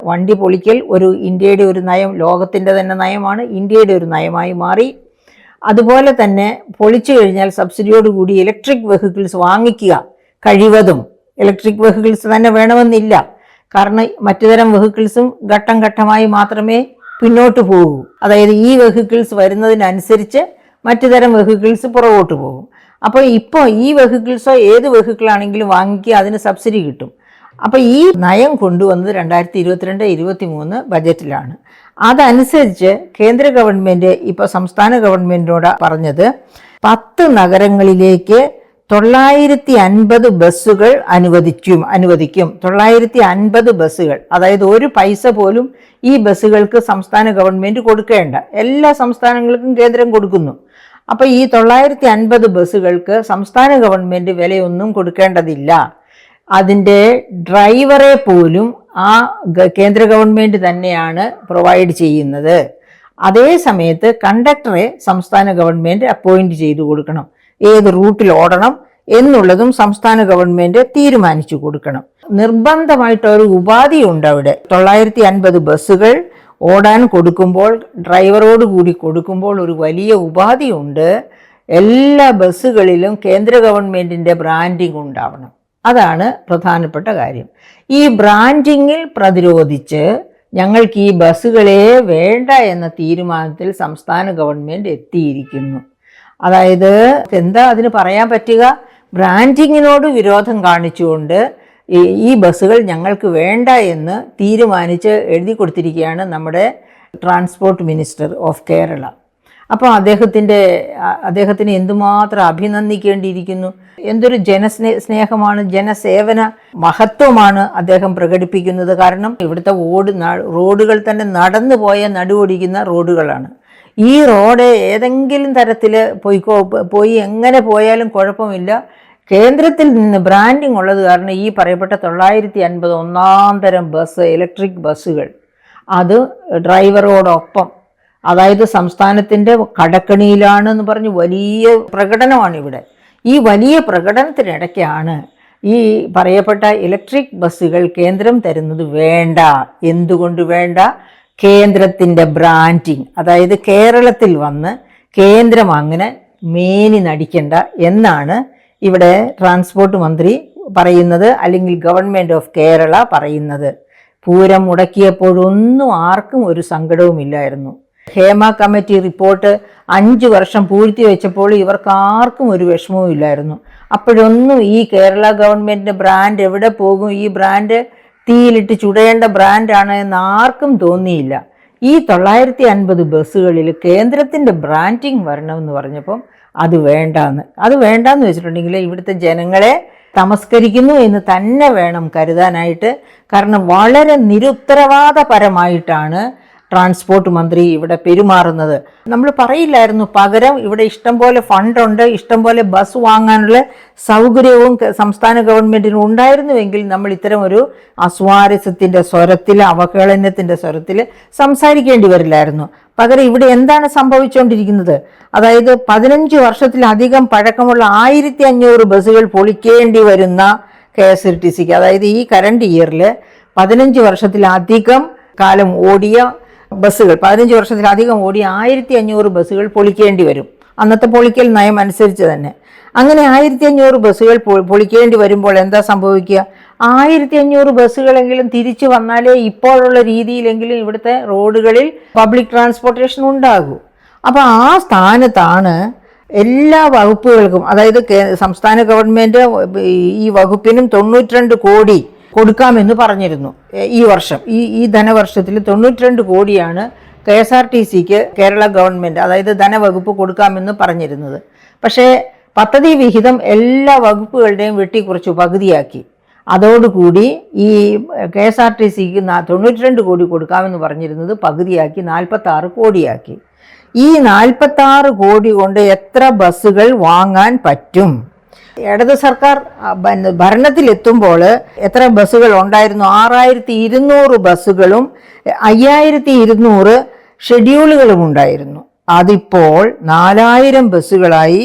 വണ്ടി പൊളിക്കൽ ഇന്ത്യയുടെ ഒരു നയം, ലോകത്തിൻ്റെ തന്നെ നയമാണ്, ഇന്ത്യയുടെ ഒരു നയമായി മാറി. അതുപോലെ തന്നെ പൊളിച്ചു കഴിഞ്ഞാൽ സബ്സിഡിയോടുകൂടി ഇലക്ട്രിക് വെഹിക്കിൾസ് വാങ്ങിക്കുക. കഴിവതും ഇലക്ട്രിക് വെഹിക്കിൾസ് തന്നെ വേണമെന്നില്ല. കാരണം മറ്റുതരം വെഹിക്കിൾസും ഘട്ടം ഘട്ടമായി മാത്രമേ പിന്നോട്ട് പോകൂ. അതായത് ഈ വെഹിക്കിൾസ് വരുന്നതിനനുസരിച്ച് മറ്റുതരം വെഹിക്കിൾസ് പുറകോട്ട് പോകും. അപ്പോൾ ഇപ്പോൾ ഈ വെഹിക്കിൾസോ ഏത് വെഹിക്കിളാണെങ്കിലും വാങ്ങിക്കുക, അതിന് സബ്സിഡി കിട്ടും. അപ്പോൾ ഈ നയം കൊണ്ടുവന്നത് 2022-23 ബജറ്റിലാണ്. അതനുസരിച്ച് കേന്ദ്ര ഗവൺമെൻറ് ഇപ്പോൾ സംസ്ഥാന ഗവൺമെൻറ്റിനോട് പറഞ്ഞത് 10 നഗരങ്ങളിലേക്ക് 950 ബസ്സുകൾ അനുവദിക്കും. 950 ബസ്സുകൾ, അതായത് ഒരു പൈസ പോലും ഈ ബസ്സുകൾക്ക് സംസ്ഥാന ഗവൺമെൻറ് കൊടുക്കേണ്ട. എല്ലാ സംസ്ഥാനങ്ങൾക്കും കേന്ദ്രം കൊടുക്കുന്നു. അപ്പോൾ ഈ 950 ബസ്സുകൾക്ക് സംസ്ഥാന ഗവൺമെൻറ് വിലയൊന്നും കൊടുക്കേണ്ടതില്ല. അതിൻ്റെ ഡ്രൈവറെ പോലും ആ കേന്ദ്ര ഗവൺമെൻറ് തന്നെയാണ് പ്രൊവൈഡ് ചെയ്യുന്നത്. അതേ സമയത്ത് കണ്ടക്ടറെ സംസ്ഥാന ഗവൺമെൻറ് അപ്പോയിൻറ്റ് ചെയ്തു കൊടുക്കണം. ഏത് റൂട്ടിൽ ഓടണം എന്നുള്ളതും സംസ്ഥാന ഗവൺമെൻറ് തീരുമാനിച്ചു കൊടുക്കണം. നിർബന്ധമായിട്ടൊരു ഉപാധിയുണ്ട് അവിടെ. 950 ബസ്സുകൾ ഓടാൻ കൊടുക്കുമ്പോൾ, ഡ്രൈവറോട് കൂടി കൊടുക്കുമ്പോൾ ഒരു വലിയ ഉപാധിയുണ്ട്. എല്ലാ ബസ്സുകളിലും കേന്ദ്ര ഗവൺമെൻറ്റിൻ്റെ ബ്രാൻഡിങ് ഉണ്ടാവണം. അതാണ് പ്രധാനപ്പെട്ട കാര്യം. ഈ ബ്രാൻഡിങ്ങിൽ പ്രതിരോധിച്ച് ഞങ്ങൾക്ക് ഈ ബസ്സുകളെ വേണ്ട എന്ന തീരുമാനത്തിൽ സംസ്ഥാന ഗവൺമെൻറ് എത്തിയിരിക്കുന്നു. അതായത് എന്താ അതിന് പറയാൻ പറ്റുക? ബ്രാൻഡിങ്ങിനോട് വിരോധം കാണിച്ചുകൊണ്ട് ഈ ബസ്സുകൾ ഞങ്ങൾക്ക് വേണ്ട എന്ന് തീരുമാനിച്ച് എഴുതി കൊടുത്തിരിക്കുകയാണ് നമ്മുടെ ട്രാൻസ്പോർട്ട് മിനിസ്റ്റർ ഓഫ് കേരള. അപ്പോൾ അദ്ദേഹത്തിന് എന്തുമാത്രം അഭിനന്ദിക്കേണ്ടിയിരിക്കുന്നു. എന്തൊരു സ്നേഹമാണ്, ജനസേവന മഹത്വമാണ് അദ്ദേഹം പ്രകടിപ്പിക്കുന്നത്. കാരണം ഇവിടുത്തെ റോഡുകൾ തന്നെ നടന്നു പോയ നടുവൊടിക്കുന്ന റോഡുകളാണ്. ഈ റോഡ് ഏതെങ്കിലും തരത്തിൽ പോയി എങ്ങനെ പോയാലും കുഴപ്പമില്ല. കേന്ദ്രത്തിൽ നിന്ന് ബ്രാൻഡിങ് ഉള്ളത് കാരണം ഈ പറയപ്പെട്ട 950 ഒന്നാം തരം ബസ്, ഇലക്ട്രിക് ബസ്സുകൾ, അത് ഡ്രൈവറോടൊപ്പം, അതായത് സംസ്ഥാനത്തിൻ്റെ കടക്കണിയിലാണെന്ന് പറഞ്ഞ് വലിയ പ്രകടനമാണ് ഇവിടെ. ഈ വലിയ പ്രകടനത്തിനിടയ്ക്കാണ് ഈ പറയപ്പെട്ട ഇലക്ട്രിക് ബസ്സുകൾ കേന്ദ്രം തരുന്നത് വേണ്ട. എന്തുകൊണ്ട് വേണ്ട? കേന്ദ്രത്തിൻ്റെ ബ്രാൻഡിങ്, അതായത് കേരളത്തിൽ വന്ന് കേന്ദ്രം അങ്ങനെ മേനി നടിക്കണ്ട എന്നാണ് ഇവിടെ ട്രാൻസ്പോർട്ട് മന്ത്രി പറയുന്നത്, അല്ലെങ്കിൽ ഗവൺമെൻറ് ഓഫ് കേരള പറയുന്നത്. പൂരം മുടക്കിയപ്പോഴൊന്നും ആർക്കും ഒരു സങ്കടവുമില്ലായിരുന്നു. ഹേമ കമ്മിറ്റി റിപ്പോർട്ട് 5 വർഷം പൂഴ്ത്തി വെച്ചപ്പോൾ ഇവർക്കാർക്കും ഒരു വിഷമവും ഇല്ലായിരുന്നു. അപ്പോഴൊന്നും ഈ കേരള ഗവൺമെൻറ്റിൻ്റെ ബ്രാൻഡ് എവിടെ പോകും, ഈ ബ്രാൻഡ് തീയിലിട്ട് ചുടയേണ്ട ബ്രാൻഡാണ് എന്ന് ആർക്കും തോന്നിയില്ല. ഈ 950 ബസ്സുകളിൽ കേന്ദ്രത്തിൻ്റെ ബ്രാൻഡിങ് വരണമെന്ന് പറഞ്ഞപ്പം അത് വേണ്ടാന്ന് വെച്ചിട്ടുണ്ടെങ്കിൽ ഇവിടുത്തെ ജനങ്ങളെ തമസ്കരിക്കുന്നു എന്ന് തന്നെ വേണം കരുതാനായിട്ട്. കാരണം വളരെ നിരുത്തരവാദപരമായിട്ടാണ് ട്രാൻസ്പോർട്ട് മന്ത്രി ഇവിടെ പെരുമാറുന്നത്. നമ്മൾ പറയില്ലായിരുന്നു, പകരം ഇവിടെ ഇഷ്ടംപോലെ ഫണ്ടുണ്ട്, ഇഷ്ടംപോലെ ബസ് വാങ്ങാനുള്ള സൗകര്യവും സംസ്ഥാന ഗവൺമെൻറ്റിന് ഉണ്ടായിരുന്നുവെങ്കിൽ നമ്മൾ ഇത്തരം ഒരു അസ്വാരസ്യത്തിൻ്റെ സ്വരത്തിൽ, അവഹേളനത്തിൻ്റെ സ്വരത്തിൽ സംസാരിക്കേണ്ടി വരില്ലായിരുന്നു. പകരം ഇവിടെ എന്താണ് സംഭവിച്ചുകൊണ്ടിരിക്കുന്നത്? അതായത് 15 വർഷത്തിലധികം പഴക്കമുള്ള 1500 ബസ്സുകൾ പൊളിക്കേണ്ടി വരുന്ന KSRTCക്ക്, അതായത് ഈ കറണ്ട് ഇയറിൽ 15 വർഷത്തിലധികം കാലം ഓടിയ ബസ്സുകൾ, 15 വർഷത്തിലധികം ഓടിയ 1500 ബസ്സുകൾ പൊളിക്കേണ്ടി വരും. അന്നത്തെ പൊളിക്കൽ നയം അനുസരിച്ച് തന്നെ. അങ്ങനെ 1500 ബസ്സുകൾ പൊളിക്കേണ്ടി വരുമ്പോൾ എന്താ സംഭവിക്കുക? 1500 ബസ്സുകളെങ്കിലും തിരിച്ചു വന്നാലേ ഇപ്പോഴുള്ള രീതിയിലെങ്കിലും ഇവിടുത്തെ റോഡുകളിൽ പബ്ലിക് ട്രാൻസ്പോർട്ടേഷൻ ഉണ്ടാകൂ. അപ്പോൾ ആ സ്ഥാനത്താണ് എല്ലാ വകുപ്പുകൾക്കും, അതായത് സംസ്ഥാന ഗവൺമെൻറ് ഈ വകുപ്പിനും 92 കോടി കൊടുക്കാമെന്ന് പറഞ്ഞിരുന്നു. ഈ വർഷം ഈ ധനവർഷത്തിൽ 92 കോടിയാണ് KSRTCക്ക് കേരള ഗവൺമെൻറ്, അതായത് ധനവകുപ്പ് കൊടുക്കാമെന്ന് പറഞ്ഞിരുന്നത്. പക്ഷേ പദ്ധതി വിഹിതം എല്ലാ വകുപ്പുകളുടെയും വെട്ടിക്കുറച്ചു പകുതിയാക്കി. അതോടുകൂടി ഈ KSRTCക്ക് 92 കോടി കൊടുക്കാമെന്ന് പറഞ്ഞിരുന്നത് പകുതിയാക്കി 46 കോടിയാക്കി. ഈ 46 കോടി കൊണ്ട് എത്ര ബസ്സുകൾ വാങ്ങാൻ പറ്റും? ഇടത് സർക്കാർ ഭരണത്തിലെത്തുമ്പോൾ എത്ര ബസ്സുകൾ ഉണ്ടായിരുന്നു? 6200 ബസ്സുകളും 5200 ഷെഡ്യൂളുകളും ഉണ്ടായിരുന്നു. അതിപ്പോൾ 4000 ബസ്സുകളായി.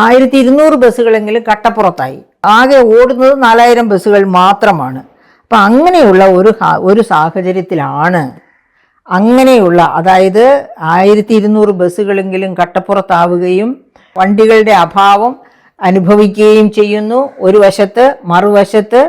1200 ബസ്സുകളെങ്കിലും കട്ടപ്പുറത്തായി. ആകെ ഓടുന്നത് 4000 ബസ്സുകൾ മാത്രമാണ്. അപ്പം അങ്ങനെയുള്ള ഒരു സാഹചര്യത്തിലാണ് അങ്ങനെയുള്ള, അതായത് 1200 ബസ്സുകളെങ്കിലും കട്ടപ്പുറത്താവുകയും വണ്ടികളുടെ അഭാവം അനുഭവിക്കുകയും ചെയ്യുന്നു ഒരു വശത്ത്. മറുവശത്ത്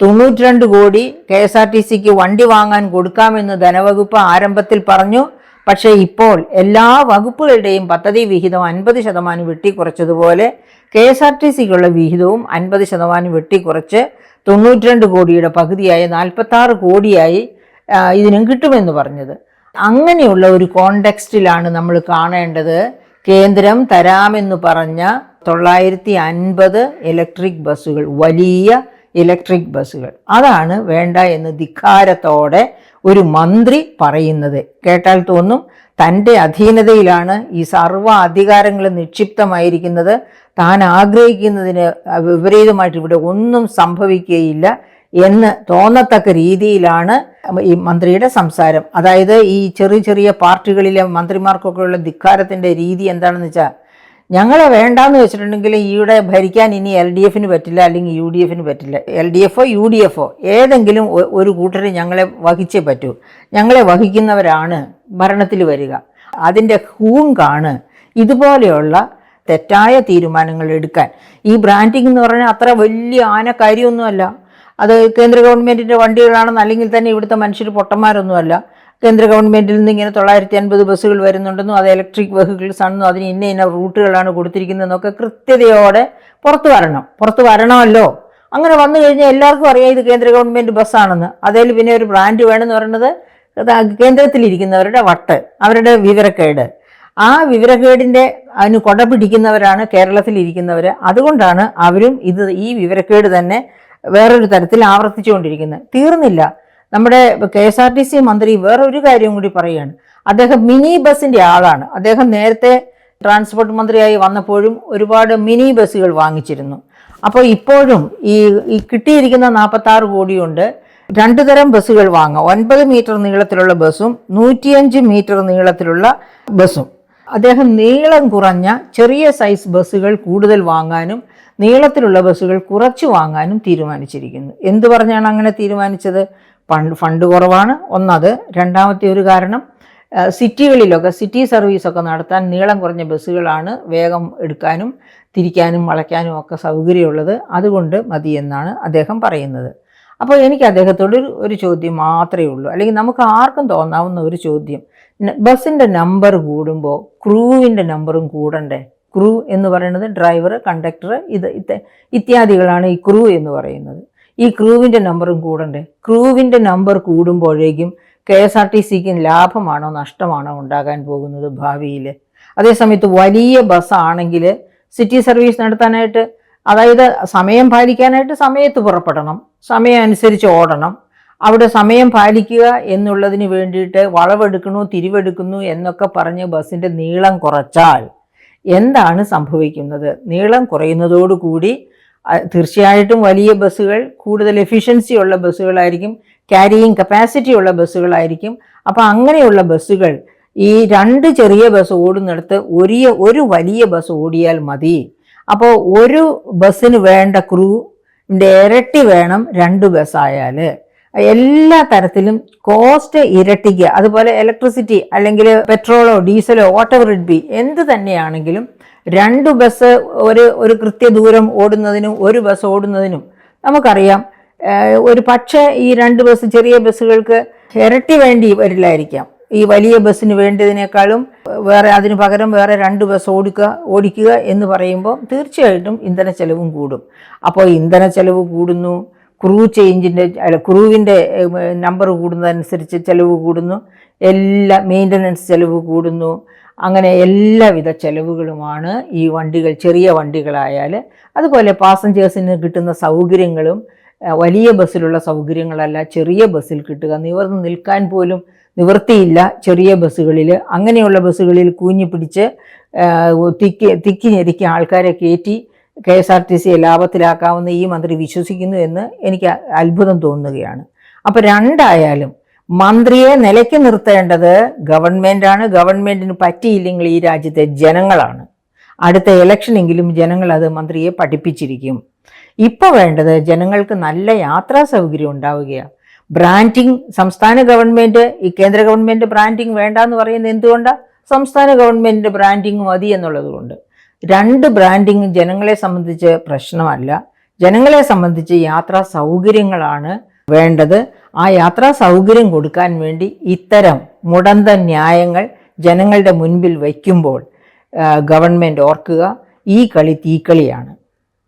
92 കോടി KSRTCക്ക് വണ്ടി വാങ്ങാൻ കൊടുക്കാമെന്ന് ധനവകുപ്പ് ആരംഭത്തിൽ പറഞ്ഞു. പക്ഷേ ഇപ്പോൾ എല്ലാ വകുപ്പുകളുടെയും പദ്ധതി വിഹിതം 50% വെട്ടിക്കുറച്ചതുപോലെ KSRTCക്കുള്ള വിഹിതവും 50% വെട്ടിക്കുറച്ച് 92 കോടിയുടെ പകുതിയായ 46 കോടിയായി ഇതിനും കിട്ടുമെന്ന് പറഞ്ഞത്. അങ്ങനെയുള്ള ഒരു കോണ്ടെക്സ്റ്റിലാണ് നമ്മൾ കാണേണ്ടത് കേന്ദ്രം തരാമെന്ന് പറഞ്ഞ 950 ഇലക്ട്രിക് ബസ്സുകൾ, വലിയ ഇലക്ട്രിക് ബസ്സുകൾ. അതാണ് വേണ്ട എന്ന് ധിക്കാരത്തോടെ ഒരു മന്ത്രി പറയുന്നത്. കേട്ടാൽ തോന്നും തൻ്റെ അധീനതയിലാണ് ഈ സർവ്വ അധികാരങ്ങളും നിക്ഷിപ്തമായിരിക്കുന്നത്, താൻ ആഗ്രഹിക്കുന്നതിന് വിപരീതമായിട്ട് ഇവിടെ ഒന്നും സംഭവിക്കുകയില്ല എന്ന് തോന്നത്തക്ക രീതിയിലാണ് ഈ മന്ത്രിയുടെ സംസാരം. അതായത് ഈ ചെറിയ ചെറിയ പാർട്ടികളിലെ മന്ത്രിമാർക്കൊക്കെയുള്ള ധിക്കാരത്തിൻ്റെ രീതി എന്താണെന്ന് വെച്ചാൽ, ഞങ്ങളെ വേണ്ടാന്ന് വെച്ചിട്ടുണ്ടെങ്കിൽ ഈയുടെ ഭരിക്കാൻ ഇനി LDFന് പറ്റില്ല, അല്ലെങ്കിൽ UDFന് പറ്റില്ല. LDFോ UDFോ ഏതെങ്കിലും ഒരു കൂട്ടർ ഞങ്ങളെ വഹിച്ചേ പറ്റൂ, ഞങ്ങളെ വഹിക്കുന്നവരാണ് ഭരണത്തിൽ വരിക. അതിൻ്റെ ഹൂങ്കാണ് ഇതുപോലെയുള്ള തെറ്റായ തീരുമാനങ്ങൾ എടുക്കാൻ. ഈ ബ്രാൻഡിങ് എന്ന് പറഞ്ഞാൽ അത്ര വലിയ കാര്യമൊന്നുമല്ല. അത് കേന്ദ്ര ഗവൺമെൻറ്റിൻ്റെ വണ്ടികളാണെന്ന്, അല്ലെങ്കിൽ തന്നെ ഇവിടുത്തെ മനുഷ്യർ പൊട്ടന്മാരൊന്നുമല്ല. കേന്ദ്ര ഗവൺമെൻറ്റിൽ നിന്ന് ഇങ്ങനെ 950 ബസ്സുകൾ വരുന്നുണ്ടെന്നും അത് ഇലക്ട്രിക് വെഹിക്കിൾസ് ആണെന്നും അതിന് ഇന്ന റൂട്ടുകളാണ് കൊടുത്തിരിക്കുന്നതെന്നൊക്കെ കൃത്യതയോടെ പുറത്ത് വരണമല്ലോ. അങ്ങനെ വന്നു കഴിഞ്ഞാൽ എല്ലാവർക്കും അറിയാം ഇത് കേന്ദ്ര ഗവൺമെൻറ് ബസ്സാണെന്ന്. അതിൽ പിന്നെ ഒരു ബ്രാൻഡ് വേണമെന്ന് പറയുന്നത് കേന്ദ്രത്തിലിരിക്കുന്നവരുടെ വട്ട്, അവരുടെ വിവരക്കേട്. ആ വിവരക്കേടിൻ്റെ അതിന് കൊട പിടിക്കുന്നവരാണ് കേരളത്തിലിരിക്കുന്നവർ. അതുകൊണ്ടാണ് അവരും ഈ വിവരക്കേട് തന്നെ വേറൊരു തരത്തിൽ ആവർത്തിച്ചുകൊണ്ടിരിക്കുന്നത്. തീർന്നില്ല. നമ്മുടെ KSRTC മന്ത്രി വേറൊരു കാര്യം കൂടി പറയുകയാണ്. അദ്ദേഹം മിനി ബസ്സിൻ്റെ ആളാണ്. അദ്ദേഹം നേരത്തെ ട്രാൻസ്പോർട്ട് മന്ത്രിയായി വന്നപ്പോഴും ഒരുപാട് മിനി ബസ്സുകൾ വാങ്ങിച്ചിരുന്നു. അപ്പോൾ ഇപ്പോഴും ഈ കിട്ടിയിരിക്കുന്ന 46 കോടി കൊണ്ട് 2 തരം ബസ്സുകൾ വാങ്ങാം. 9 മീറ്റർ നീളത്തിലുള്ള ബസ്സും 105 മീറ്റർ നീളത്തിലുള്ള ബസ്സും. അദ്ദേഹം നീളം കുറഞ്ഞ ചെറിയ സൈസ് ബസ്സുകൾ കൂടുതൽ വാങ്ങാനും നീളത്തിലുള്ള ബസ്സുകൾ കുറച്ച് വാങ്ങാനും തീരുമാനിച്ചിരിക്കുന്നു. എന്തു പറഞ്ഞാണ് അങ്ങനെ തീരുമാനിച്ചത്? ഫണ്ട് കുറവാണ് ഒന്നത്. രണ്ടാമത്തെ ഒരു കാരണം, സിറ്റികളിലൊക്കെ സിറ്റി സർവീസൊക്കെ നടത്താൻ നീളം കുറഞ്ഞ ബസ്സുകളാണ് വേഗം എടുക്കാനും തിരിക്കാനും വളയ്ക്കാനും ഒക്കെ സൗകര്യമുള്ളത്. അതുകൊണ്ട് മതിയെന്നാണ് അദ്ദേഹം പറയുന്നത്. അപ്പോൾ എനിക്ക് അദ്ദേഹത്തോട് ഒരു ചോദ്യം മാത്രമേ ഉള്ളൂ, അല്ലെങ്കിൽ നമുക്ക് ആർക്കും തോന്നാവുന്ന ഒരു ചോദ്യം. ബസ്സിൻ്റെ നമ്പർ കൂടുമ്പോൾ ക്രൂവിൻ്റെ നമ്പറും കൂടണ്ടേ? ക്രൂ എന്ന് പറയുന്നത് ഡ്രൈവർ, കണ്ടക്ടർ, ഇത്യാദികളാണ് ഈ ക്രൂ എന്ന് പറയുന്നത്. ഈ ക്രൂവിൻ്റെ നമ്പറും കൂടണ്ടേ? ക്രൂവിൻ്റെ നമ്പർ കൂടുമ്പോഴേക്കും KSRTCക്ക് ലാഭമാണോ നഷ്ടമാണോ ഉണ്ടാകാൻ പോകുന്നത് ഭാവിയിൽ? അതേസമയത്ത് വലിയ ബസ്സാണെങ്കിൽ സിറ്റി സർവീസ് നടത്താനായിട്ട്, അതായത് സമയം പാലിക്കാനായിട്ട് സമയത്ത് പുറപ്പെടണം, സമയം അനുസരിച്ച് ഓടണം. അവിടെ സമയം പാലിക്കുക എന്നുള്ളതിന് വേണ്ടിയിട്ട് വളവെടുക്കണു തിരിവെടുക്കുന്നു എന്നൊക്കെ പറഞ്ഞ് ബസ്സിൻ്റെ നീളം കുറച്ചാൽ എന്താണ് സംഭവിക്കുന്നത്? നീളം കുറയുന്നതോടുകൂടി തീർച്ചയായിട്ടും വലിയ ബസ്സുകൾ കൂടുതൽ എഫിഷ്യൻസി ഉള്ള ബസ്സുകളായിരിക്കും, ക്യാരിയിങ് കപ്പാസിറ്റി ഉള്ള ബസ്സുകളായിരിക്കും. അപ്പോൾ അങ്ങനെയുള്ള ബസ്സുകൾ ഈ 2 ചെറിയ ബസ് ഓടുന്നിടത്ത് ഒരു വലിയ ബസ് ഓടിയാൽ മതി. അപ്പോൾ ഒരു ബസ്സിന് വേണ്ട ക്രൂവിൻ്റെ ഇരട്ടി വേണം 2 ബസ്സായാൽ. എല്ലാ തരത്തിലും കോസ്റ്റ് ഇരട്ടിക്കുക. അതുപോലെ ഇലക്ട്രിസിറ്റി അല്ലെങ്കിൽ പെട്രോളോ ഡീസലോ വാട്ടെവർ ഇറ്റ് ബി എന്ത് തന്നെയാണെങ്കിലും 2 ബസ് ഒരു കൃത്യദൂരം ഓടുന്നതിനും 1 ബസ് ഓടുന്നതിനും നമുക്കറിയാം. പക്ഷേ ഈ 2 ബസ് ചെറിയ ബസ്സുകൾക്ക് ഇരട്ടി വേണ്ടി വരില്ലായിരിക്കാം. ഈ വലിയ ബസ്സിന് വേണ്ടതിനേക്കാളും അതിന് പകരം വേറെ 2 ബസ് ഓടിക്കുക എന്ന് പറയുമ്പോൾ തീർച്ചയായിട്ടും ഇന്ധന ചെലവും കൂടും. അപ്പോൾ ഇന്ധന ചെലവ് കൂടുന്നു, ക്രൂവിൻ്റെ നമ്പർ കൂടുന്നതനുസരിച്ച് ചെലവ് കൂടുന്നു, എല്ലാ മെയിൻ്റനൻസ് ചെലവ് കൂടുന്നു. അങ്ങനെ എല്ലാവിധ ചെലവുകളുമാണ് ഈ വണ്ടികൾ, ചെറിയ വണ്ടികളായാൽ. അതുപോലെ പാസഞ്ചേഴ്സിന് കിട്ടുന്ന സൗകര്യങ്ങളും വലിയ ബസ്സിലുള്ള സൗകര്യങ്ങളല്ല ചെറിയ ബസ്സിൽ കിട്ടുക. നിവർന്ന് നിൽക്കാൻ പോലും നിവൃത്തിയില്ല ചെറിയ ബസ്സുകളിൽ. അങ്ങനെയുള്ള ബസ്സുകളിൽ കൂഞ്ഞി പിടിച്ച് തിക്കി ഞെരുക്കി ആൾക്കാരെ കയറ്റി KSRTCയെ ലാഭത്തിലാക്കാവുന്ന ഈ മന്ത്രി വിശ്വസിക്കുന്നു എന്ന് എനിക്ക് അത്ഭുതം തോന്നുകയാണ്. അപ്പോൾ രണ്ടായാലും മന്ത്രിയെ നിലയ്ക്ക് നിർത്തേണ്ടത് ഗവൺമെൻറ്റാണ്. ഗവൺമെൻറ്റിന് പറ്റിയില്ലെങ്കിൽ ഈ രാജ്യത്തെ ജനങ്ങളാണ്. അടുത്ത ഇലക്ഷനെങ്കിലും ജനങ്ങൾ അത് മന്ത്രിയെ പഠിപ്പിച്ചിരിക്കും. ഇപ്പോൾ വേണ്ടത് ജനങ്ങൾക്ക് നല്ല യാത്രാ സൗകര്യം ഉണ്ടാവുകയാണ്. ബ്രാൻഡിങ് സംസ്ഥാന ഗവൺമെൻറ്, ഈ കേന്ദ്ര ഗവൺമെൻറ് ബ്രാൻഡിങ് വേണ്ടാന്ന് പറയുന്നത് എന്തുകൊണ്ടാണ്? സംസ്ഥാന ഗവൺമെൻറ് ബ്രാൻഡിങ് മതി എന്നുള്ളത് കൊണ്ട്. രണ്ട് ബ്രാൻഡിങ് ജനങ്ങളെ സംബന്ധിച്ച് പ്രശ്നമല്ല. ജനങ്ങളെ സംബന്ധിച്ച് യാത്രാ സൗകര്യങ്ങളാണ് വേണ്ടത്. ആ യാത്രാ സൗകര്യം കൊടുക്കാൻ വേണ്ടി ഇത്തരം മുടന്ത ന്യായങ്ങൾ ജനങ്ങളുടെ മുൻപിൽ വയ്ക്കുമ്പോൾ ഗവൺമെൻറ് ഓർക്കുക, ഈ കളി തീക്കളിയാണ്.